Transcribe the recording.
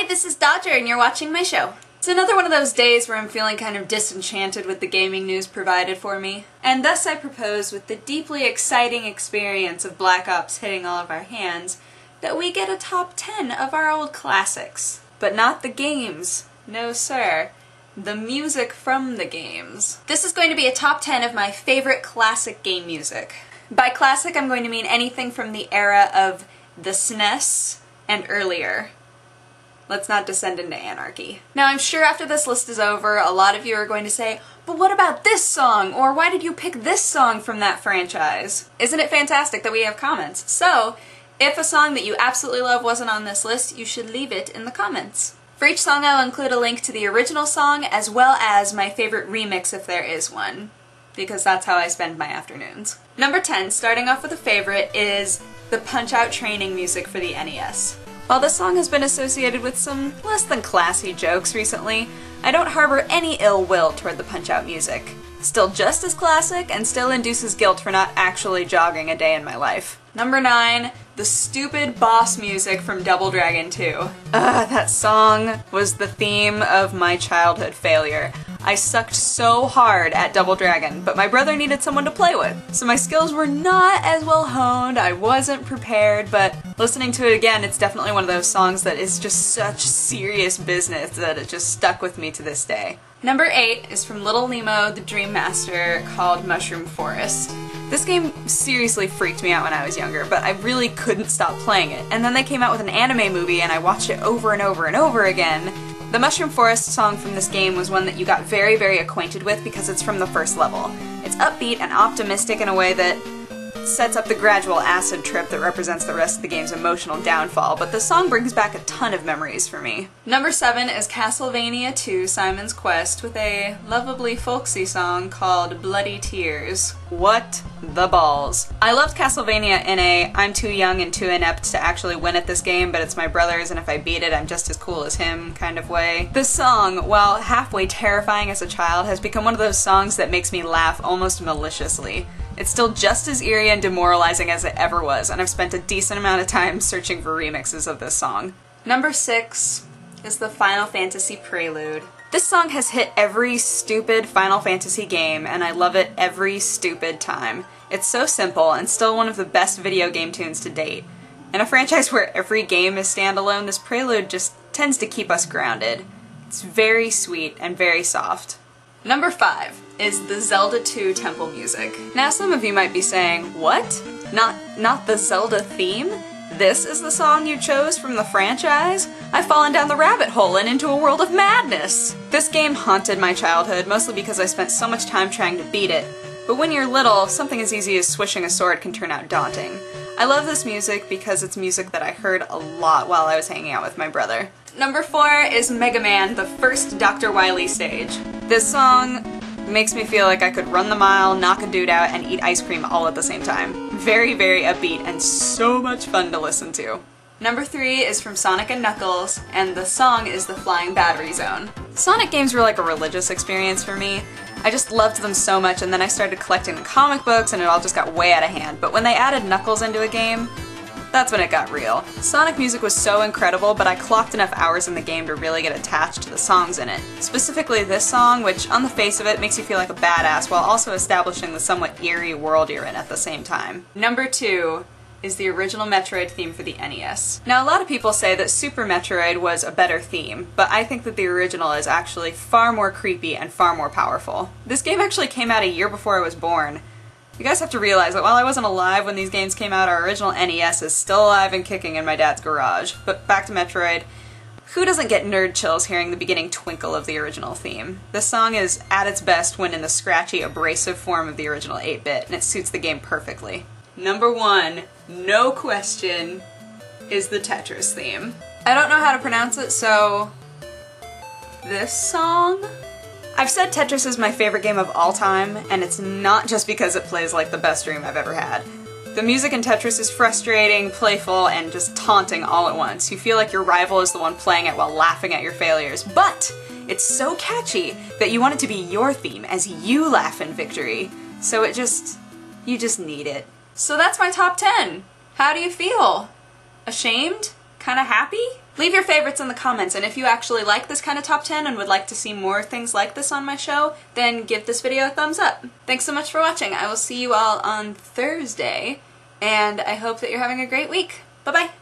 Hi, this is Dodger and you're watching my show. It's another one of those days where I'm feeling kind of disenchanted with the gaming news provided for me, and thus I propose, with the deeply exciting experience of Black Ops hitting all of our hands, that we get a top 10 of our old classics. But not the games. No sir. The music from the games. This is going to be a top 10 of my favorite classic game music. By classic, I'm going to mean anything from the era of the SNES and earlier. Let's not descend into anarchy. Now, I'm sure after this list is over, a lot of you are going to say, but what about this song? Or why did you pick this song from that franchise? Isn't it fantastic that we have comments? So, if a song that you absolutely love wasn't on this list, you should leave it in the comments. For each song, I'll include a link to the original song, as well as my favorite remix if there is one, because that's how I spend my afternoons. Number 10, starting off with a favorite, is the Punch-Out training music for the NES. While this song has been associated with some less than classy jokes recently, I don't harbor any ill will toward the Punch-Out music. Still just as classic, and still induces guilt for not actually jogging a day in my life. Number 9, the stupid boss music from Double Dragon 2. That song was the theme of my childhood failure. I sucked so hard at Double Dragon, but my brother needed someone to play with. So my skills were not as well honed, I wasn't prepared, but listening to it again, it's definitely one of those songs that is just such serious business that it just stuck with me to this day. Number 8 is from Little Nemo, the Dream Master, called Mushroom Forest. This game seriously freaked me out when I was younger, but I really couldn't stop playing it. And then they came out with an anime movie and I watched it over and over and over again. The Mushroom Forest song from this game was one that you got very, very acquainted with because it's from the first level. It's upbeat and optimistic in a way that sets up the gradual acid trip that represents the rest of the game's emotional downfall, but the song brings back a ton of memories for me. Number 7 is Castlevania 2 Simon's Quest with a lovably folksy song called Bloody Tears. What the balls. I loved Castlevania in a I'm too young and too inept to actually win at this game, but it's my brother's and if I beat it I'm just as cool as him kind of way. This song, while halfway terrifying as a child, has become one of those songs that makes me laugh almost maliciously. It's still just as eerie and demoralizing as it ever was, and I've spent a decent amount of time searching for remixes of this song. Number 6 is the Final Fantasy Prelude. This song has hit every stupid Final Fantasy game, and I love it every stupid time. It's so simple, and still one of the best video game tunes to date. In a franchise where every game is standalone, this Prelude just tends to keep us grounded. It's very sweet and very soft. Number 5 is the Zelda 2 temple music. Now some of you might be saying, what? Not the Zelda theme? This is the song you chose from the franchise? I've fallen down the rabbit hole and into a world of madness! This game haunted my childhood, mostly because I spent so much time trying to beat it. But when you're little, something as easy as swishing a sword can turn out daunting. I love this music because it's music that I heard a lot while I was hanging out with my brother. Number 4 is Mega Man, the first Dr. Wily stage. This song makes me feel like I could run the mile, knock a dude out, and eat ice cream all at the same time. Very, very upbeat and so much fun to listen to. Number 3 is from Sonic and Knuckles, and the song is the Flying Battery Zone. Sonic games were like a religious experience for me. I just loved them so much, and then I started collecting the comic books and it all just got way out of hand. But when they added Knuckles into a game, that's when it got real. Sonic music was so incredible, but I clocked enough hours in the game to really get attached to the songs in it. Specifically this song, which on the face of it makes you feel like a badass while also establishing the somewhat eerie world you're in at the same time. Number 2 is the original Metroid theme for the NES. Now a lot of people say that Super Metroid was a better theme, but I think that the original is actually far more creepy and far more powerful. This game actually came out a year before I was born. You guys have to realize that while I wasn't alive when these games came out, our original NES is still alive and kicking in my dad's garage. But back to Metroid. Who doesn't get nerd chills hearing the beginning twinkle of the original theme? This song is at its best when in the scratchy, abrasive form of the original 8-bit, and it suits the game perfectly. Number 1, no question, is the Tetris theme. I don't know how to pronounce it, so this song? I've said Tetris is my favorite game of all time, and it's not just because it plays like the best dream I've ever had. The music in Tetris is frustrating, playful, and just taunting all at once. You feel like your rival is the one playing it while laughing at your failures, but it's so catchy that you want it to be your theme as you laugh in victory. So you just need it. So that's my top 10. How do you feel? Ashamed? Kinda happy? Leave your favorites in the comments, and if you actually like this kind of top 10 and would like to see more things like this on my show, then give this video a thumbs up. Thanks so much for watching. I will see you all on Thursday, and I hope that you're having a great week. Bye-bye!